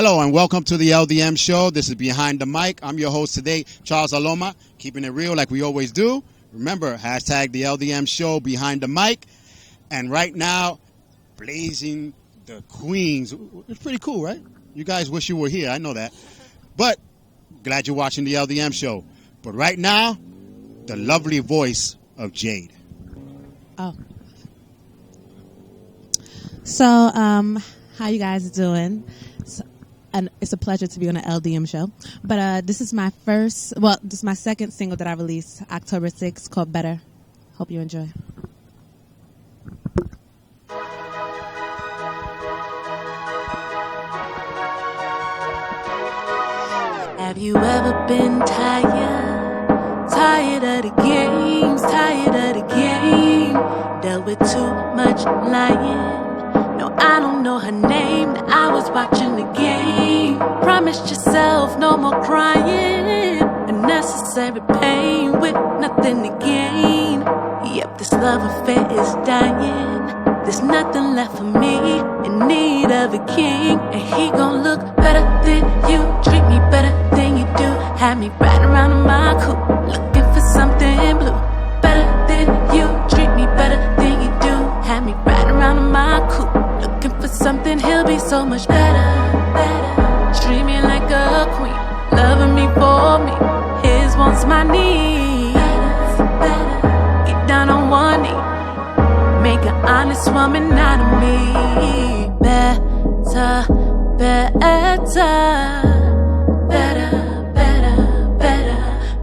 Hello and welcome to the LDM Show. This is Behind the Mic. I'm your host today, Charles Aloma, keeping it real like we always do. Remember, hashtag the LDM Show Behind the Mic. And right now, blazing the Queens. It's pretty cool, right? You guys wish you were here. I know that. But glad you're watching the LDM Show. But right now, the lovely voice of Jade. Oh. So, how you guys doing? And it's a pleasure to be on the LDM Show. But this is my this is my second single that I released October 6th called Better. Hope you enjoy. Have you ever been tired? Tired of the games, tired of the game. Dealt with too much lying. No, I don't know her name. I was watching the game. Promised yourself no more crying. Unnecessary pain with nothing to gain. Yep, this love affair is dying. There's nothing left for me, in need of a king. And he gon' look better than you, treat me better than you do. Had me riding around in my coupe, looking for something blue. Better than you, treat me better than you do. Had me riding around in my coupe, looking for something. He'll be so much better, better. Treat me like a queen, loving me for me. His wants my needs, better. Get down on one knee, make an honest woman out of me. Better, better, better, better, better,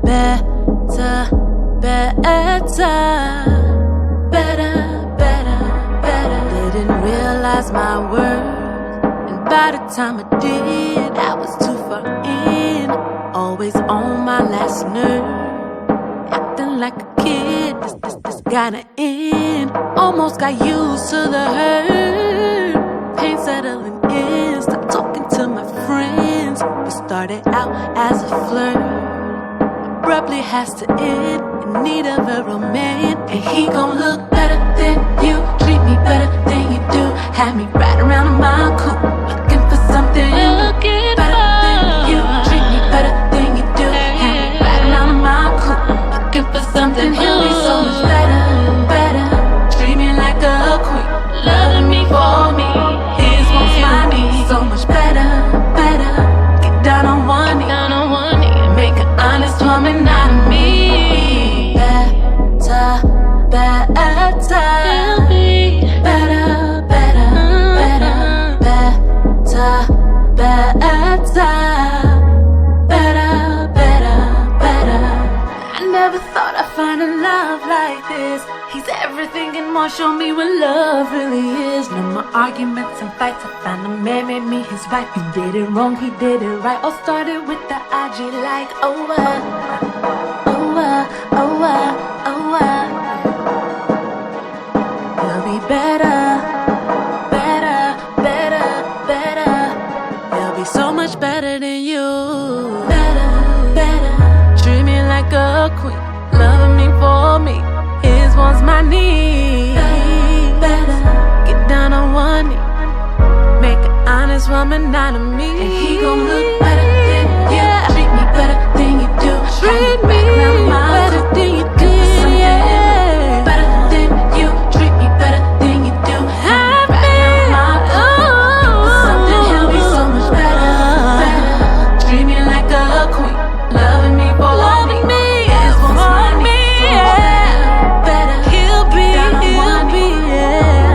better, better, better, better. Didn't realize my worth, and by the time I did, I was too far in. Always on my last nerve, acting like a kid. This gotta end. Almost got used to the hurt. Pain settling in. Stop talking to my friends. We started out as a flirt, abruptly has to end. In need of a romance. And he gon' look better than you, treat me better than you do. Had me right around in my coupe, looking for something better than you, treat me better than you do. Had me right around in my coupe, looking for something. He'll be so much better, better. Treat me like a queen, loving me for me. His wants my needs, so much better, better. Get down on one knee, and make an honest woman out of me. Better, better, better, better, better, better, better, better. I never thought I'd find a love like this. He's everything and more, show me what love really is. No more arguments and fights, I found a man made me his wife. He did it wrong, he did it right. All started with the IG like, oh, he'll be better, better, better, better. He'll be so much better than you. Better, better. Treat me like a queen, loving me for me. His wants my needs, better. Get down on one knee, make an honest woman out of me. And he gon' look better than you, treat me better than you do. Treat me better than you do. Better than you, treat me better than you do. Happy, something. He'll be so much better, better. Treat me like a queen, loving me for me. His wants my needs, better. He'll be,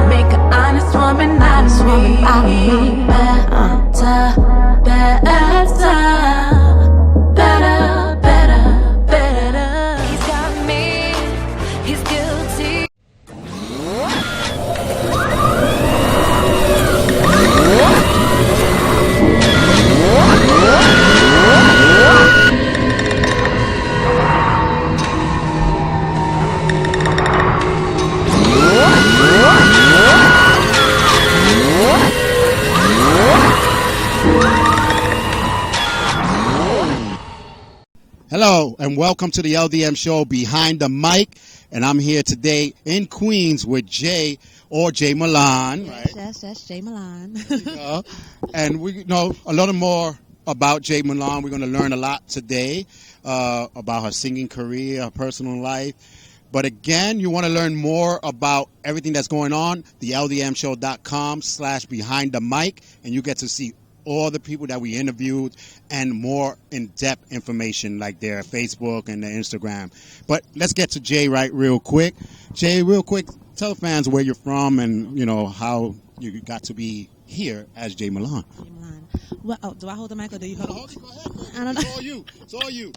make an honest woman out of me. Better, better, better, better, better. He's got me, he's guilty. Hello and welcome to the LDM Show Behind the Mic. and I'm here today in Queens with Jay or Jay MéLon, right? Yes, Jay MéLon. And we know a little more about Jay MéLon. We're going to learn a lot today about her singing career, her personal life. But again, you want to learn more about everything that's going on, the LDMshow.com/behind the mic, and you get to see all the people that we interviewed and more in-depth information like their Facebook and their Instagram. But let's get to Jay real quick. Jay, real quick, tell the fans where you're from and, how you got to be here as Jay MéLon. Well, do I hold the mic or do you hold it? Go ahead. I don't know. It's all you.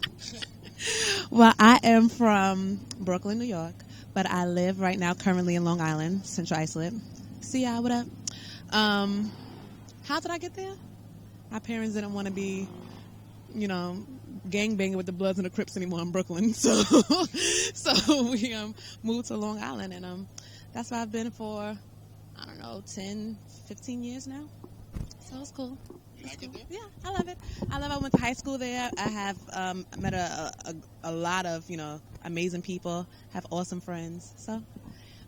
Well, I am from Brooklyn, New York, but I live right now currently in Long Island, Central Islip. See ya, what up? How did I get there? My parents didn't want to be, gangbanging with the Bloods and the Crips anymore in Brooklyn. So we moved to Long Island, and that's where I've been for, 10, 15 years now. So it's cool. You like it there? Yeah, I love it. I went to high school there. I have met a lot of, amazing people, have awesome friends.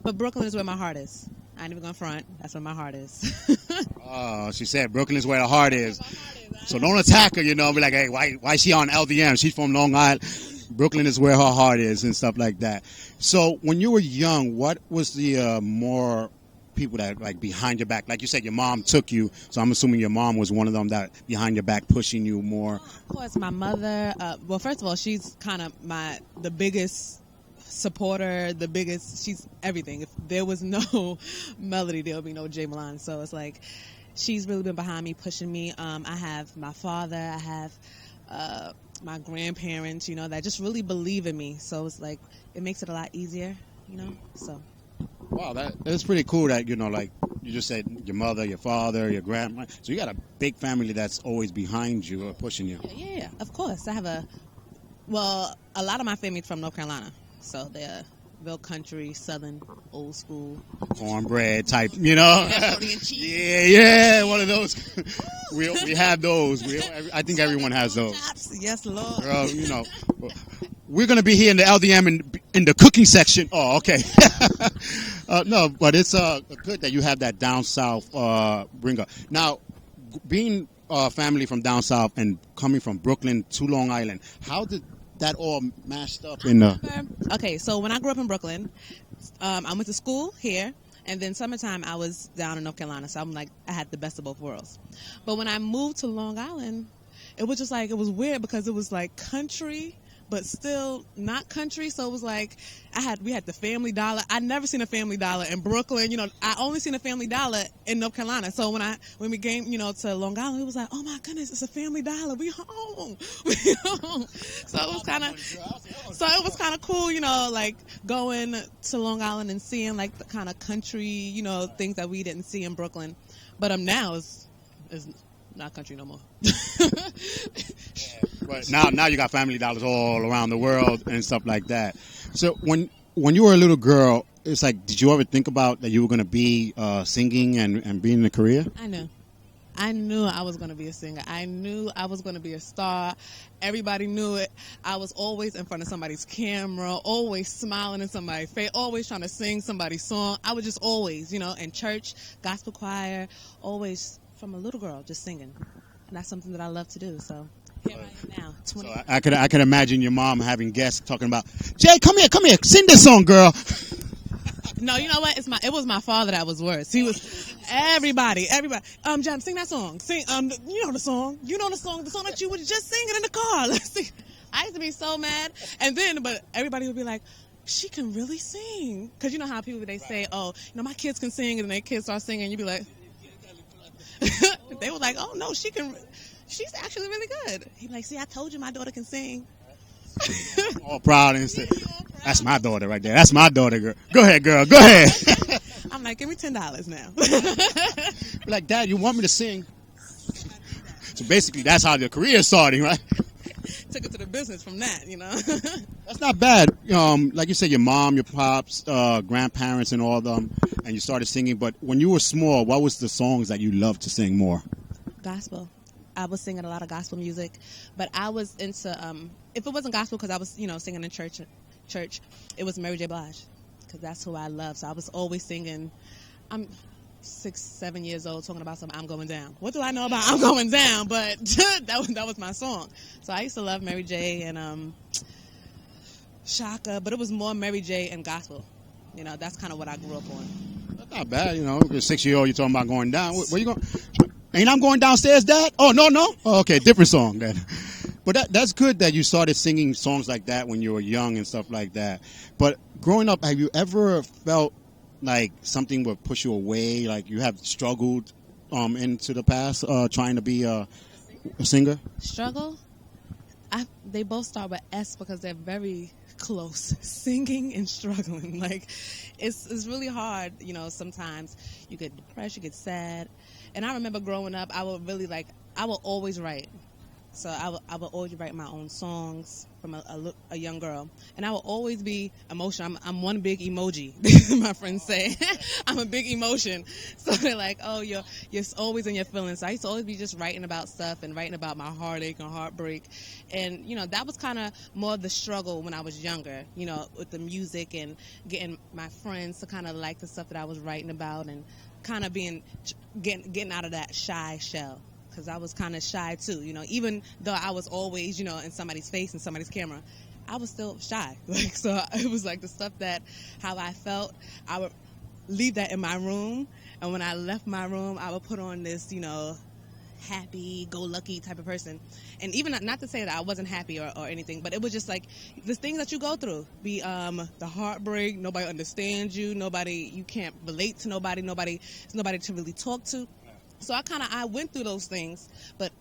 But Brooklyn is where my heart is. I ain't even gonna front. That's where my heart is. Oh, she said Brooklyn is where the heart is. So don't attack her, be like, hey, why is she on LDM? She's from Long Island. Brooklyn is where her heart is and stuff like that. So when you were young, what was the more people that like behind your back? Like you said, your mom took you, so I'm assuming your mom was one of them that behind your back pushing you more. Of course, my mother. Well, first of all, she's kind of the biggest supporter, she's everything. If there was no Melody, there would be no Jay MéLon. So it's like she's really been behind me, pushing me. I have my father, I have my grandparents, that just really believe in me. So it's like it makes it a lot easier, so. Wow, that's pretty cool that, like you just said, your mother, your father, your grandma. So you got a big family that's always behind you or pushing you. Yeah, of course. I have a lot of my family's from North Carolina. So they're real country, southern, old school. Cornbread type, Yeah, one of those. we have those. I think everyone has those. Yes, Lord. Girl, we're going to be here in the LDM in the cooking section. Oh, okay. No, but it's good that you have that down south bringer. Now, being family from down south and coming from Brooklyn to Long Island, how did that all mashed up in the... Okay, so when I grew up in Brooklyn, I went to school here, and then summertime I was down in North Carolina, so I had the best of both worlds. But when I moved to Long Island, it was just like, it was weird because it was like country, but still not country. So it was like we had the Family Dollar. I'd never seen a Family Dollar in Brooklyn. I only seen a Family Dollar in North Carolina. So when we came, to Long Island, it was like, oh my goodness, it's a Family Dollar. We home. We home. So it was kind of cool, like going to Long Island and seeing like the kind of country, things that we didn't see in Brooklyn. But now it's not country no more. But now you got Family Dollars all around the world and stuff like that. So when you were a little girl, it's like, did you ever think about that you were going to be singing and being in a career? I knew I was going to be a singer. I knew I was going to be a star. Everybody knew it. I was always in front of somebody's camera, always smiling in somebody's face, always trying to sing somebody's song. I was just always, in church, gospel choir, always from a little girl just singing. And that's something that I love to do, so... Here I am now, 20. So I could imagine your mom having guests talking about, Jay, come here, sing this song, girl. No, you know what? It was my father that was worse. He was everybody. Jam, sing that song. Sing, you know the song the song that you were just singing in the car. Let's sing. I used to be so mad, but everybody would be like, she can really sing, because you know how people they say, oh, my kids can sing, and their kids start singing, you'd be like, they were like, oh no, she can. She's actually really good. He'd be like, see, I told you my daughter can sing. All proud and say, that's my daughter right there. That's my daughter, girl. Go ahead, girl. Go ahead. I'm like, give me $10 now. Like, Dad, you want me to sing? So basically, that's how your career is starting, right? Took it to the business from that, That's not bad. Like you said, your mom, your pops, grandparents, and all of them, and you started singing. But when you were small, what was the songs that you loved to sing more? Gospel. I was singing a lot of gospel music, but I was into, if it wasn't gospel, because I was, singing in church church, it was Mary J. Blige, because that's who I love. So I was always singing. I'm 6, 7 years old talking about something. I'm going down. What do I know about I'm going down? But that was my song. So I used to love Mary J. and Shaka, but it was more Mary J. and gospel. That's kind of what I grew up on. That's not bad, You're 6-year-old, you're talking about going down. Where you going? Ain't I'm going downstairs, Dad? Oh, no. Oh, okay, different song then. But that's good that you started singing songs like that when you were young and stuff like that. But growing up, have you ever felt like something would push you away, like you have struggled into the past trying to be a singer? Struggle? They both start with S because they're very close. Singing and struggling. Like, it's really hard, sometimes you get depressed, you get sad. And I remember growing up, I would always write. So I would always write my own songs from a young girl. And I would always be emotional. I'm one big emoji, my friends say. I'm a big emotion. So they're like, oh, you're always in your feelings. So I used to always be just writing about stuff and writing about my heartache and heartbreak. And, that was kind of more of the struggle when I was younger, with the music and getting my friends to kind of like the stuff that I was writing about and kind of getting out of that shy shell. Because I was kind of shy too, even though I was always, in somebody's face and somebody's camera, I was still shy. So it was like the stuff how I felt, I would leave that in my room. And when I left my room, I would put on this, happy-go-lucky type of person. And even not to say that I wasn't happy or anything, but it was just like the things that you go through. The heartbreak, nobody understands you, you can't relate to nobody to really talk to. So I went through those things, but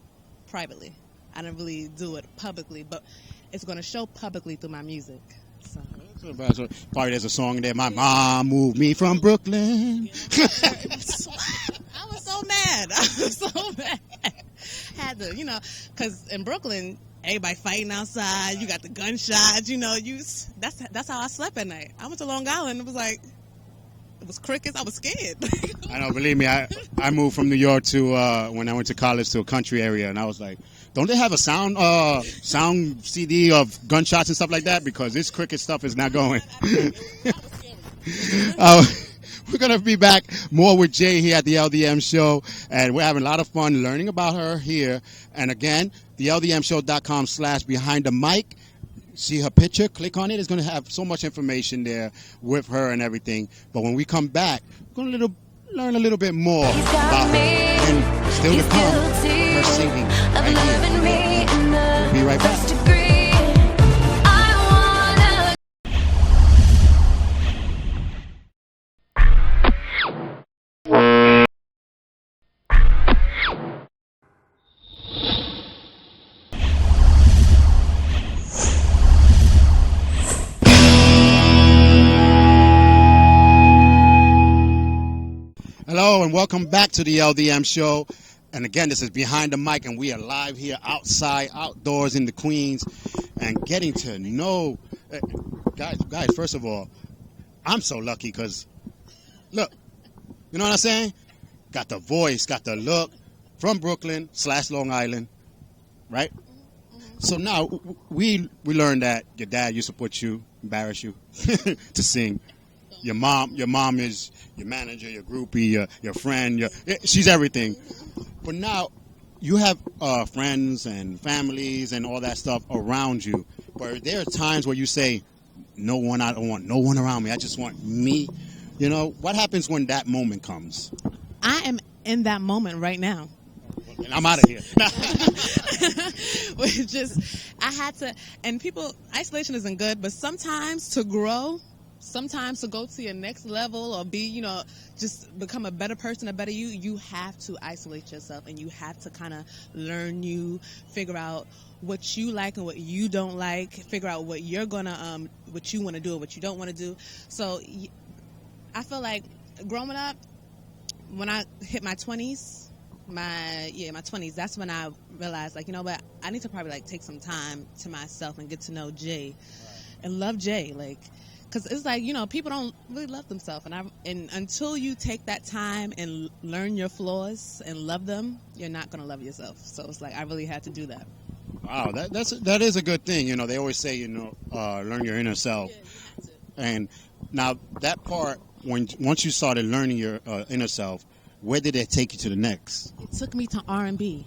privately. I didn't really do it publicly, but it's going to show publicly through my music. So. Probably there's a song there, my mom moved me from Brooklyn. I was so mad. Had to, because in Brooklyn, everybody fighting outside. You got the gunshots, that's how I slept at night. I went to Long Island. It was crickets. I was scared. I know, believe me, I moved from New York to when I went to college to a country area, and I was like, don't they have a sound CD of gunshots and stuff like that? Because this cricket stuff is not going. We're going to be back more with Jay here at the LDM Show, and we're having a lot of fun learning about her here. And again, the LDMshow.com/behind the mic. See her picture, click on it. It's going to have so much information there with her and everything. But when we come back, we're going to learn a little bit more about her. And still to come, her singing right here. We'll be right back. Hello and welcome back to the LDM Show. And again, this is Behind the Mic, and we are live here outside, outdoors in the Queens, and getting to know guys. First of all, I'm so lucky because, look, you know what I'm saying? Got the voice, got the look, from Brooklyn / Long Island, right? So now we learned that your dad used to put you, embarrass you, to sing. Your mom is your manager, your groupie, your friend. She's everything. But now you have friends and families and all that stuff around you. But there are times where you say, "No one. I don't want no one around me. I just want me." What happens when that moment comes? I am in that moment right now. And I'm out of here. I had to. And isolation isn't good, but sometimes to grow. Sometimes to go to your next level or be, just become a better person, a better you have to isolate yourself, and you have to kind of learn figure out what you like and what you don't like, figure out what you're gonna, what you want to do or what you don't want to do. So I feel like growing up, when I hit my 20s, my 20s, that's when I realized, what, I need to probably take some time to myself and get to know Jay and love Jay, because it's people don't really love themselves, and until you take that time and learn your flaws and love them, you're not gonna love yourself. So it's I really had to do that. Wow, that is a good thing. You know, they always say, learn your inner self. Yeah, you have to. And now that part, once you started learning your inner self, where did it take you to the next? It took me to R&B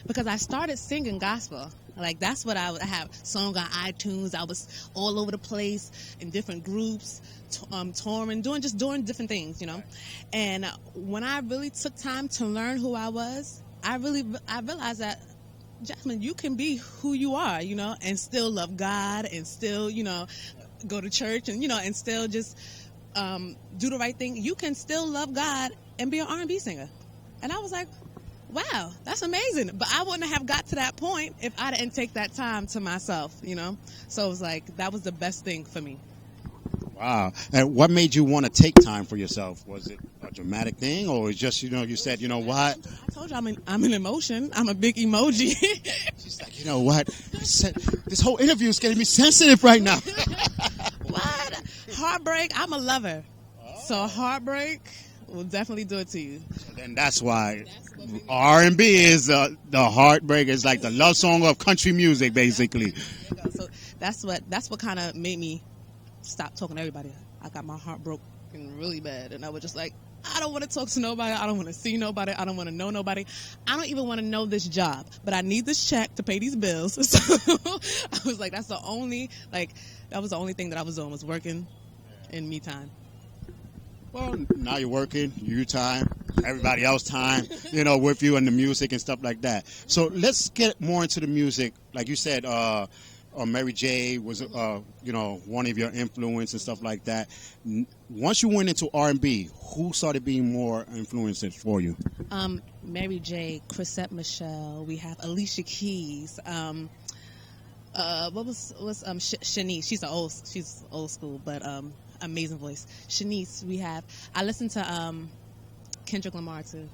because I started singing gospel. Like that's what I have song on iTunes. I was all over the place in different groups, touring, doing different things, And when I really took time to learn who I was, I realized that, Jasmine, you can be who you are, and still love God and still, go to church and, and still just do the right thing. You can still love God and be an R&B singer. And I was like, wow, that's amazing. But I wouldn't have got to that point if I didn't take that time to myself, So it was like, that was the best thing for me. Wow. And what made you want to take time for yourself? Was it a dramatic thing, or was just, you said, you know what? I told you I'm an emotion. I'm a big emoji. She's like, you know what? This whole interview is getting me sensitive right now. What? Heartbreak? I'm a lover. Oh. So heartbreak will definitely do it to you. So then that's why R&B is the heartbreak. Is like the love song of country music, basically. So that's what kind of made me stop talking to everybody. I got my heart broken really bad, and I was just like, I don't want to talk to nobody. I don't want to see nobody. I don't want to know nobody. I don't even want to know this job, but I need this check to pay these bills. So I was like, that was the only thing that I was doing, was working in me time. Well, now you're working, you time, everybody else time, with you and the music and stuff like that. So let's get more into the music. Like you said, Mary J was, one of your influence and stuff like that. Once you went into R&B, who started being more influences for you? Mary J, Chrisette Michelle. We have Alicia Keys. Shanice? She's old school, but amazing voice. Shanice. I listen to Kendrick Lamar too.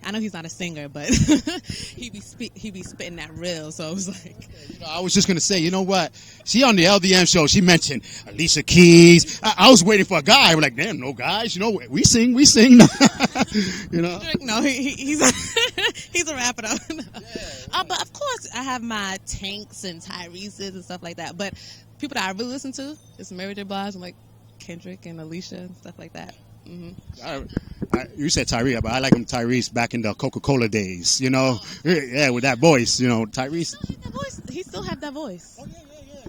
I know he's not a singer, but he be spitting that real. So I was like, I was just gonna say, you know what? She on the LDM show. She mentioned Alicia Keys. I was waiting for a guy. I was like, damn, no guys. We sing. No, he's he's a rapper though. But of course, I have my Tanks and Tyrese's and stuff like that. But people that I really listen to is Mary J. Blige and like Kendrick and Alicia and stuff like that. Mm-hmm. You said Tyrese, but I like him Tyrese back in the Coca-Cola days, Yeah, with that voice, Tyrese. He still have that voice. Oh,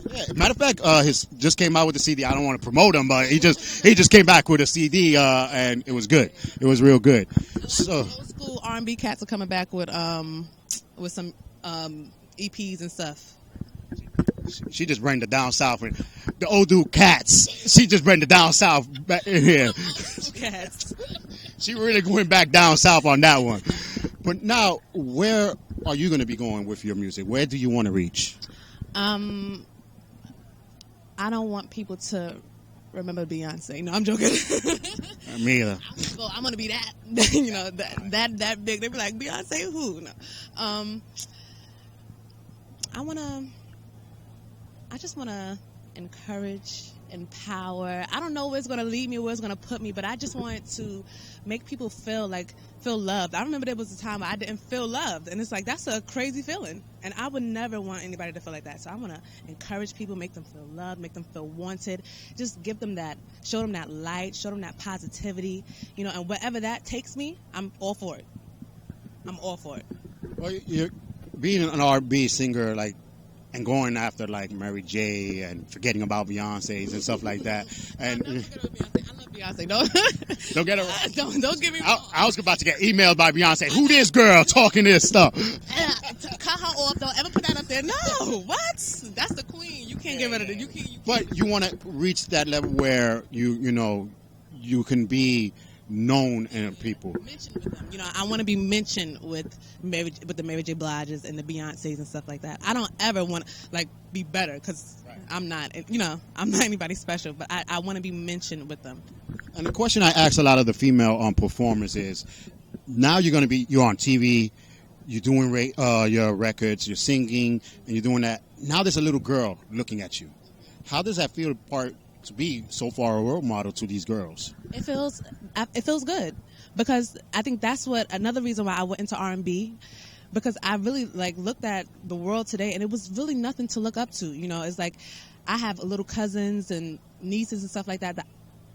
yeah. Matter of fact, his just came out with the CD. I don't want to promote him, but he just came back with a CD, and it was good. It was real good. So old school R&B cats are coming back with some EPs and stuff. She just bring the down south, and the old dude cats. She just bring the down south back in here. Cats. She really went back down south on that one. But now, where are you going to be going with your music? Where do you want to reach? I don't want people to remember Beyonce. No, I'm joking. Me either. I'm going to be that, that big. They be like, Beyonce who? No. I just want to encourage, empower. I don't know where it's going to lead me, where it's going to put me, but I just want to make people feel loved. I remember there was a time I didn't feel loved, and it's like, that's a crazy feeling, and I would never want anybody to feel like that. So I want to encourage people, make them feel loved, make them feel wanted, just give them that, show them that light, show them that positivity, and wherever that takes me, I'm all for it. I'm all for it. Well, you're being an R&B singer, and going after Mary J and forgetting about Beyonce's and stuff like that. And I love Beyonce. Don't get her. Don't get me wrong. I was about to get emailed by Beyonce. Who this girl talking this stuff? Cut her off. Don't ever put that up there. No, what? That's the queen. You can't get rid of it. You can't. But you want to reach that level where you can be known in people. Mentioned with them. I want to be mentioned with the Mary J. Bliges and the Beyoncés and stuff like that. I don't ever want to be better because I'm not. I'm not anybody special, but I want to be mentioned with them. And the question I ask a lot of the female performers is: now you're on TV, you're doing your records, you're singing, and you're doing that. Now there's a little girl looking at you. How does that feel to be so far a role model to these girls? It feels good because I think that's another reason why I went into R&B, because I really like looked at the world today, and it was really nothing to look up to. You know, it's like I have little cousins and nieces and stuff like that. That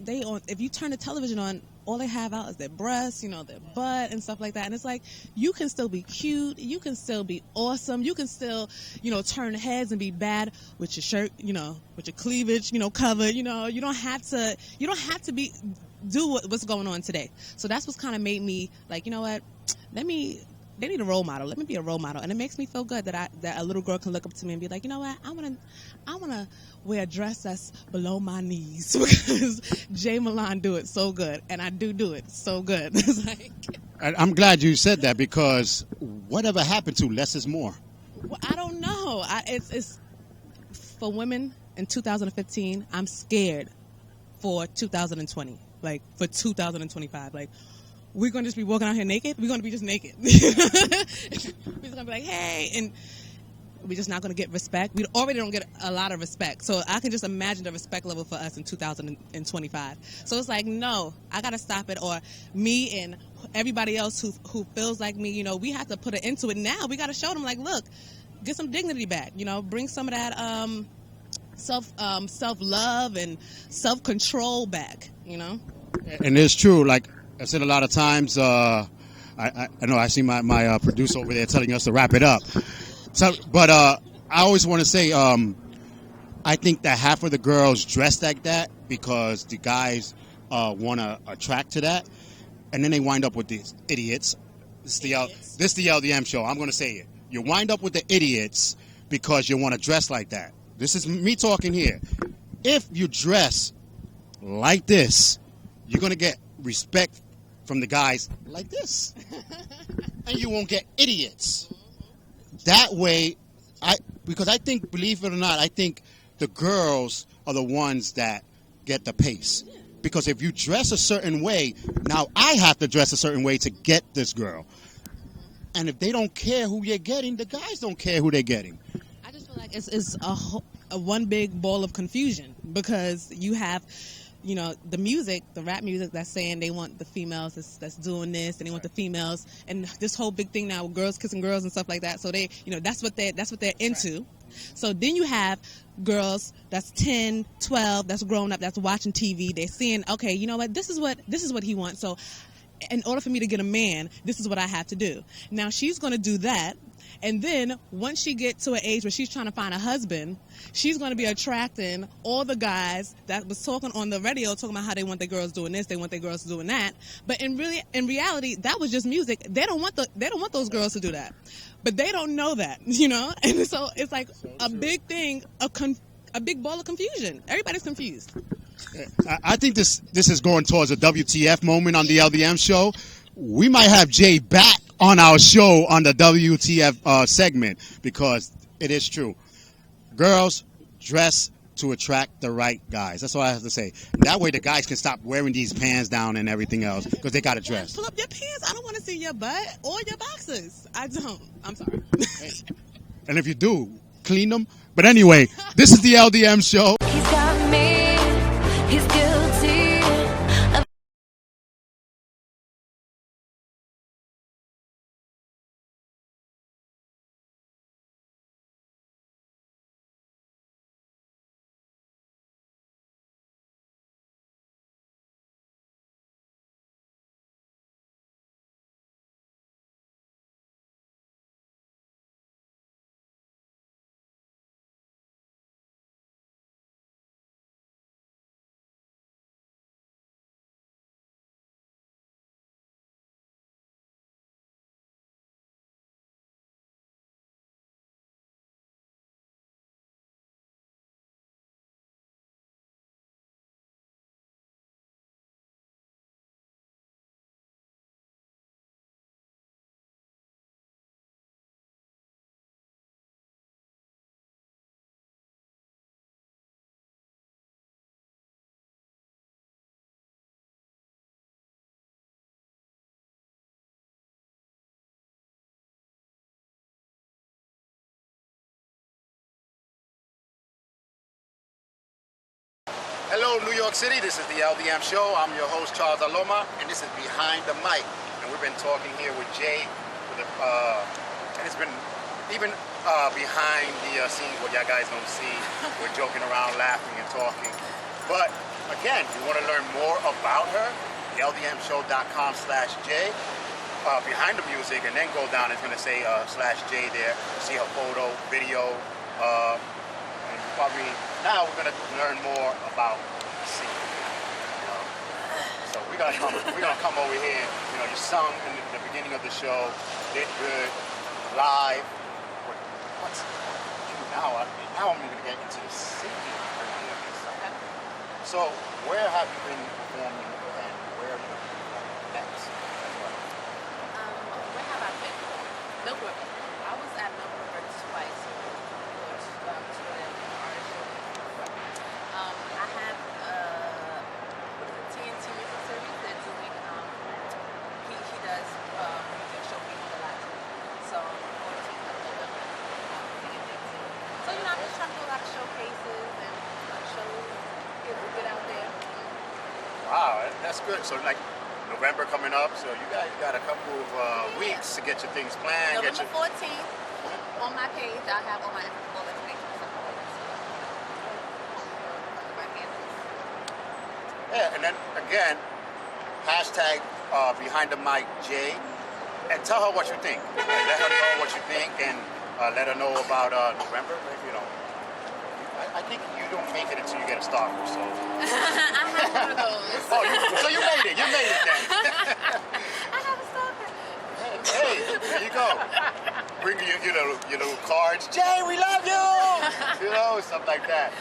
if you turn the television on, all they have out is their breasts, you know, their butt and stuff like that. And it's like, you can still be cute, you can still be awesome, you can still, you know, turn heads and be bad with your shirt, you know, with your cleavage, you know, covered. You know, you don't have to do what's going on today. So that's what's kind of made me like, you know what, they need a role model. Let me be a role model. And it makes me feel good that a little girl can look up to me and be like, you know what, I wanna wear a dress that's below my knees because MéLon do it so good, and I do it so good. It's like, I'm glad you said that, because whatever happened to less is more? Well, I don't know. It's for women in 2015. I'm scared for 2020, like for 2025, like. We're going to just be walking out here naked? We're going to be just naked. We're just going to be like, hey, and we're just not going to get respect. We already don't get a lot of respect. So I can just imagine the respect level for us in 2025. So it's like, no, I got to stop it. Or me and everybody else who feels like me, you know, we have to put it into it now. We got to show them, like, look, get some dignity back. You know, bring some of that self-love and self-control back, you know? And it's true, like I said a lot of times, I know I see my producer over there telling us to wrap it up. So, but I always want to say, I think that half of the girls dress like that because the guys want to attract to that, and then they wind up with these idiots. This the LDM show. I'm going to say it. You wind up with the idiots because you want to dress like that. This is me talking here. If you dress like this, you're going to get respect from the guys like this, and you won't get idiots. That way, because I think, believe it or not, I think the girls are the ones that get the pace. Because if you dress a certain way, now I have to dress a certain way to get this girl. And if they don't care who you're getting, the guys don't care who they're getting. I just feel like it's a one big ball of confusion, because you have, you know, the rap music that's saying they want the females that's doing this, and they want the females, and this whole big thing now with girls kissing girls and stuff like that. So they, you know, that's what they're into. So then you have girls that's 10, 12, that's grown up, that's watching TV. They're seeing, okay, you know what, this is what he wants. So in order for me to get a man, this is what I have to do. Now she's going to do that. And then once she gets to an age where she's trying to find a husband, she's going to be attracting all the guys that was talking on the radio, talking about how they want their girls doing this, they want their girls doing that. But in reality, that was just music. They don't want those girls to do that. But they don't know that, you know? And so it's like a big thing, a big ball of confusion. Everybody's confused. I think this is going towards a WTF moment on the LDM show. We might have Jay back on our show on the WTF segment, because it is true. Girls dress to attract the right guys. That's all I have to say. That way the guys can stop wearing these pants down and everything else, because they got to dress. Pull up your pants. I don't want to see your butt or your boxers. I don't. I'm sorry. And if you do, clean them. But anyway, this is the LDM show. He's got me, he's guilty. Hello, New York City. This is the LDM Show. I'm your host, Charles Aloma, and this is Behind the Mic. And we've been talking here with Jay, with and it's been even behind the scenes what y'all guys don't see. We're joking around, laughing and talking. But again, you want to learn more about her, ldmshow.com/J. Behind the music, and then go down, it's going to say /J there. See her photo, video, and probably now we're going to learn more about singing. You know? So we're going to come over here. You know, you sung in the beginning of the show, did good, live. What's now? Now I'm going to get into the singing. So where have you been performing, and where are you going to be next? Where have I been? Milk River. I was at Milk River twice. I have TNT music series. They're doing. He does music show people a lot. So 14th of November. So I'm just trying to do a lot of showcases and shows. Get out there. Wow, that's good. So like November coming up, so you guys got a couple of weeks to get your things planned. November 14th, on my page, I'll have all my information. Yeah, and then again, hashtag behind the mic J, and tell her what you think. Let her know what you think, and let her know about November. Maybe, you know, I think you don't make it until you get a stalker. So. I have one of those. Oh, so you made it. You made it then. I have a stalker. Hey, there you go. Bring your little cards. Jay, we love you. You know, stuff like that.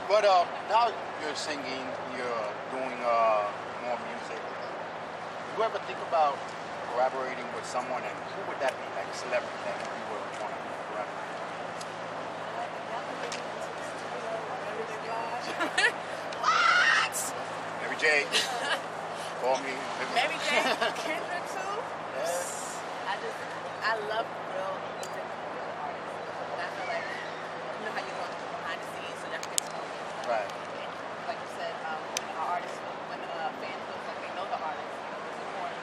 But now you're singing, you're doing more music. Do you ever think about collaborating with someone, and who would that be, like a celebrity that you would want to collaborate? What? Mary J. Call me. Mary J. Kendrick too. I love real music, real artists. And I feel like, you know how you go behind the scenes, so you have to get to know them. Right. Like you said, when an artist, when a fan feels like they know the artist, it's important.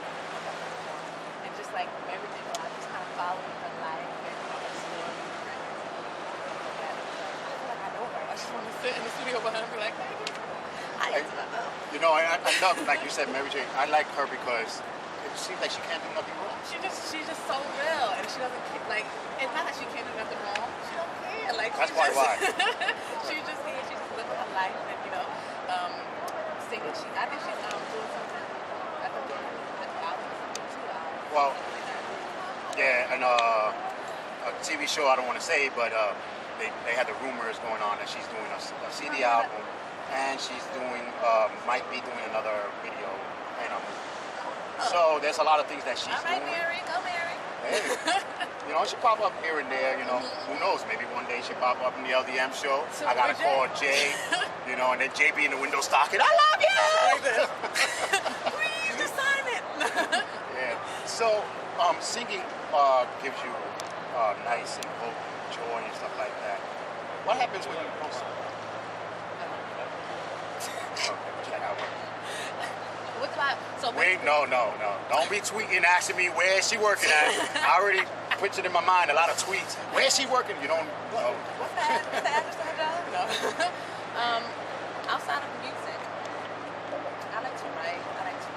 And just like Mary J. I just kind of following her life and her story. I know her. I just want to sit in the studio behind her and be like, hey, you know, I love, like you said, Mary J. I like her because it seems like she can't do nothing wrong. She's just so real, and she doesn't like. It's not that she can't do nothing wrong. She don't care. Like that's probably why. She's just here. She's just living her life, and singing. I think she's doing something. I think doing album or something too. Well, yeah, and a TV show I don't want to say, but they had the rumors going on that she's doing a CD album, and she's doing might be doing another video and a movie. So there's a lot of things that she's all right, doing. Mary, go Mary. Hey, you know, she pop up here and there. You know, who knows? Maybe one day she pop up in the LDM show. So I gotta call Jay. You know, and then Jay be in the window stocking. I love you. Please just sign it. Yeah. So singing gives you nice and vocal joy and stuff like that. What happens when you post it? What's that? So Wait, no. Don't be tweeting asking me where is she working at. I already pictured in my mind a lot of tweets. Where is she working? You don't know. What's the address of her job? No. Outside of music, I like to write. I like to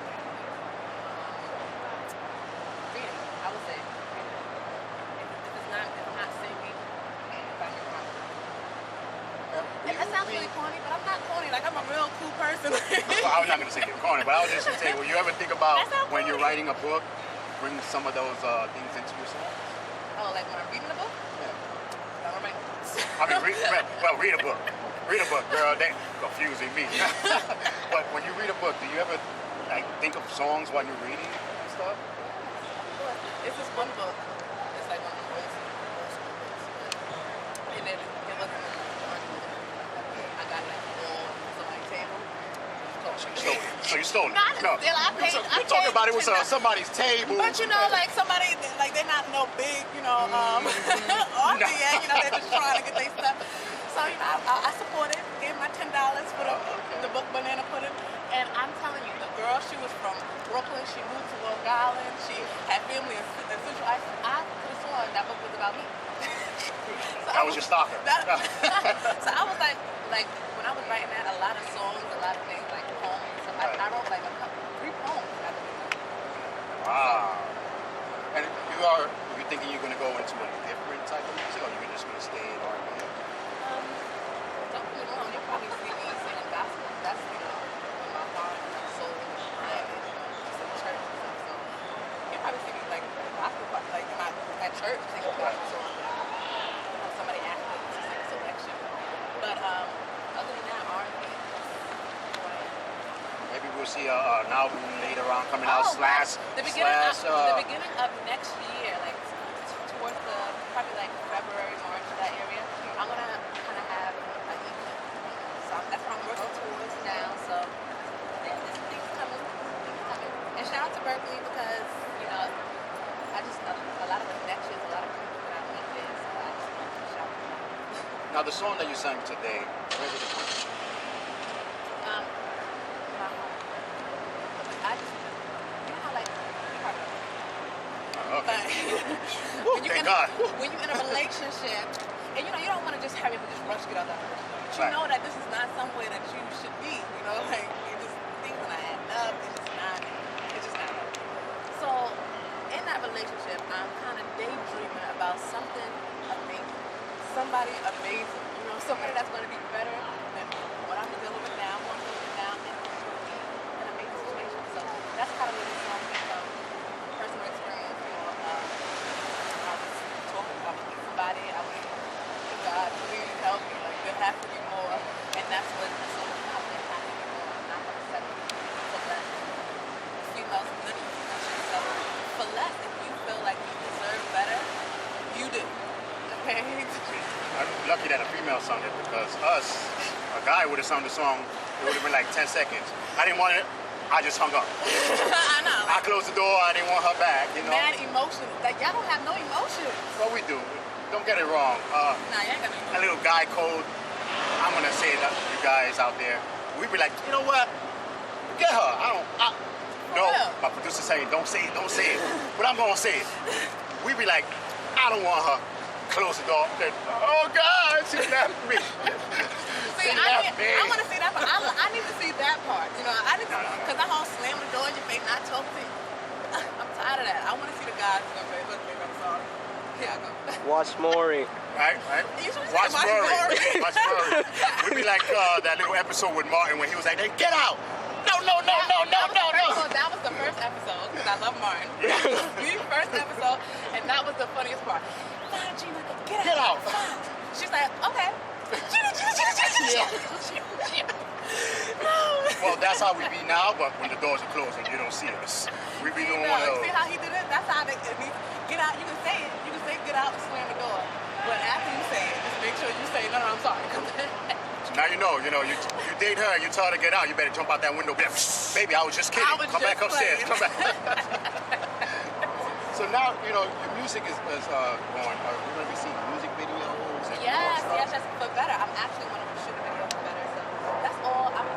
reading. I would say reading. If I'm not singing, writing. And that sounds really corny, but I'm not corny. Like, I'm a real cool person. Well, I was not going to say you're corny, but I was just going to say, will you ever think about when you're writing a book, bring some of those things into your songs? Oh, like when I'm reading a book? Yeah. I'm writing books. I mean, read a book. Read a book, girl. They confusing me. But when you read a book, do you ever think of songs while you're reading and stuff? It's this one book. It's like one of the books. And then it wasn't I got it on my table. So you stole it? No. You're talking about it was somebody's table. But like somebody, like they're not no big, author yet. They're just trying to get their stuff. So I supported, gave my $10 for the book Banana Pudding, and I'm telling you, the girl, she was from Brooklyn. She moved to Long Island. She had family in Central Iceland. I could have sworn that book was about me. So That was your stalker. So I was like when I was writing that, a lot of songs, a lot of things like poems. So I wrote like 3 poems. Wow. And you thinking you're gonna go into a different type of music, or you're just gonna stay in R&B? Don't get me wrong, you'll probably see me singing gospel. That's in my heart, my soul, and just in church and stuff. So you'll probably see me like gospel, like at church singing gospel songs. Somebody asked me to sing a selection, but other than that, R&B. Maybe we'll see an album later on coming out. The beginning of next year, like towards probably like February, March, that area. I'm gonna kind of have a EP. So that's what I'm working towards now. So yeah, this thing's coming. And shout out to Berkeley because I just a lot of connections, a lot of people that I meet there. So I just want to shout them out. Now the song that you sang today, where did it come from? I just, how like, you probably don't know. Okay. When Thank God. When you're in a relationship, and you don't want to just hurry up and just rush to get out of that relationship. But you know that this is not somewhere that you should be. Like things are not adding up. It's just not. So in that relationship, I'm kind of daydreaming about something amazing, somebody amazing. Somebody that's going to be better than what I'm dealing with now. What I'm dealing with now, and it's going to be an amazing situation. So that's kind of where this song came from. Personal experience. I was talking about somebody. I was like, God, please help me. Like there has to be more, and that's what the song is about. There has to be more. I'm not going to settle for less. Females literally settle for less. If you feel like you deserve better, you do. Okay. I'm lucky that a female sung it, because a guy would have sung the song, it would have been like 10 seconds. I didn't want it, I just hung up. I know. I closed the door, I didn't want her back, Mad emotion. Like, y'all don't have no emotion. Well, we do. Don't get it wrong. Nah, you ain't got no emotion. A little guy code, I'm going to say that you guys out there, we'd be like, you know what? Get her. No, my producer's saying, don't say it. But I'm going to say it. We'd be like, I don't want her. Close the door. Oh God, she left me. See, I want to see that part. I need to see that part. Because I won't slam the door in your face, not talk to you. I'm tired of that. I want to see the guys who say, look, baby, I'm sorry. Here I go. Watch Maury. Right. Watch Maury. We'd be like that little episode with Martin when he was like, "Hey, get out." No. That was the first episode, because I love Martin. The first episode, and that was the funniest part. Fine, Gina, get out. Fine. She's like, okay. Gina. Well, that's how we be now, but when the doors are closed and you don't see us, we be doing one of those. See how he did it? That's how they get out. You can say it. You can say get out and slam the door. But after you say it, just make sure you say, no, I'm sorry. Now you date her, you tell her to get out, you better jump out that window. Baby, I was just kidding. Come back upstairs. Come back. So now, your music is going. We're going to be seeing music videos. And yes, for better. I'm actually going to shoot a video for better. So that's all. I'm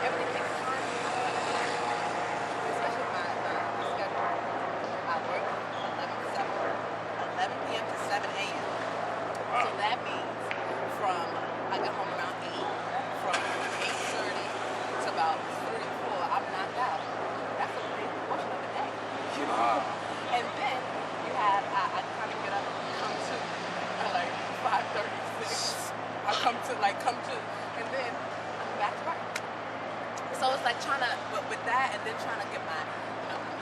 everything takes time. Especially my schedule. I work 11 p.m. to 7 a.m. Wow. So that means I get home around 8, from 8:30 to about 3 or 4, I'm knocked out. That's a big portion of the day. Wow. And then you have, I kind of get up and come to like 5:36. I come to, and then I'm back to work. So it's like trying to, with that, and then trying to get my,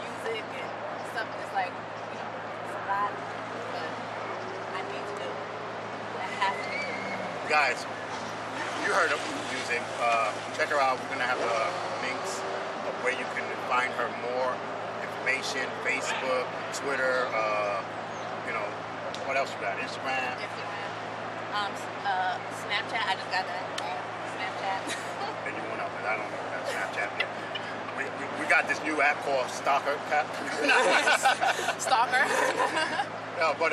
music and stuff. It's like, it's a lot, but I need to do. I have to do. Guys, you heard of music. Check her out. We're going to have the links of where you can find her more information. Facebook, Twitter, what else you got? Instagram? Snapchat. I just got that. Snapchat. Then you went up, but I don't know about Snapchat yet. We got this new app called Stalker. Stalker. Yeah, but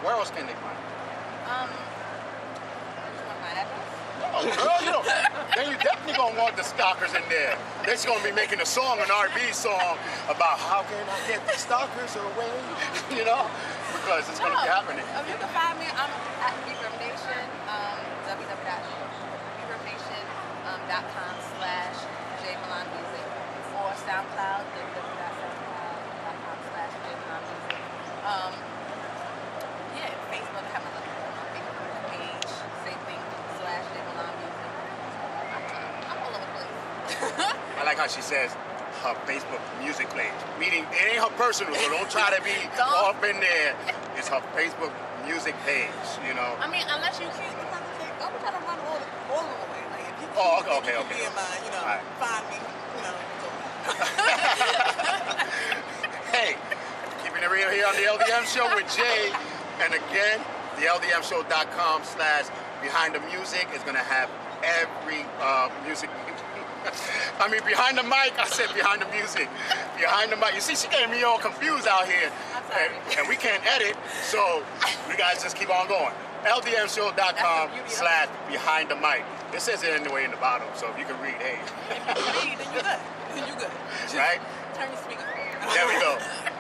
where else can they find you? My address? No, girl, you know. Then you definitely gonna want the stalkers in there. They're just gonna be making a song, an R&B song about how can I get the stalkers away, you know, because it's gonna be happening. You can find me. I'm at Reverb Nation, www.com/JMelon Music or SoundCloud, www.soundcloud.com/JMelon Music. Yeah, Facebook, I have my Facebook page, same thing, /JMelon Music. I'm all over the place. I like how she says her Facebook music page, meaning it ain't her personal, so don't try to be off in there. It's her Facebook music page, you know. I mean, unless you keep, I'm trying to run all the way. Like, if you keep, okay. Be in mind, you know, right. Find me, you know. Hey, keeping it real here on the LDM Show with Jay. And again, the LDMShow.com/behind the music is going to have every music. I mean, behind the mic, I said behind the music. Behind the mic. You see, she getting me all confused out here. And we can't edit, so we guys just keep on going. LDMShow.com/behind the mic. It says it anyway in the bottom, so if you can read, hey. If you can read, then you're good. Just right? Turn your speaker on. There we go.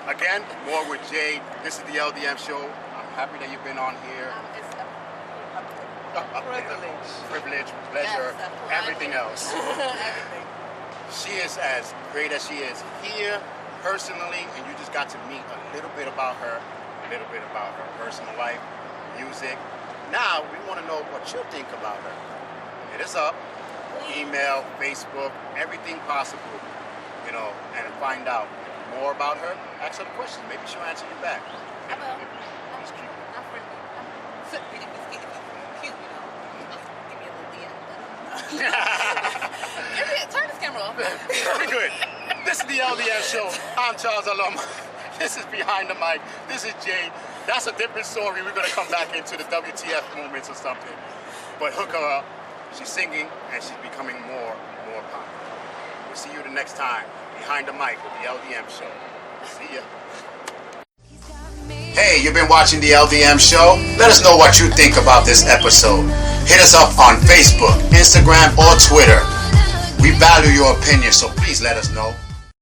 Again, more with Jay. This is the LDM Show. I'm happy that you've been on here. It's a Privilege, pleasure, everything else. everything. She is as great as she is here personally, and you just got to meet a little bit about her personal life, music. Now we want to know what you think about her. Hit us up, email, Facebook, everything possible, you know, and find out more about her. Ask her the questions. Maybe she'll answer you back. I will. She's cute. I'm friendly. If it's cute, you know, give me a little DM. Turn this camera off. Very good. This is the LDM Show. I'm Charles Aloma. This is Behind the Mic. This is Jay. That's a different story. We're going to come back into the WTF moments or something. But hook her up. She's singing and she's becoming more popular. We'll see you the next time. Behind the Mic with the LDM Show. See ya. Hey, you've been watching the LDM Show? Let us know what you think about this episode. Hit us up on Facebook, Instagram, or Twitter. We value your opinion, so please let us know.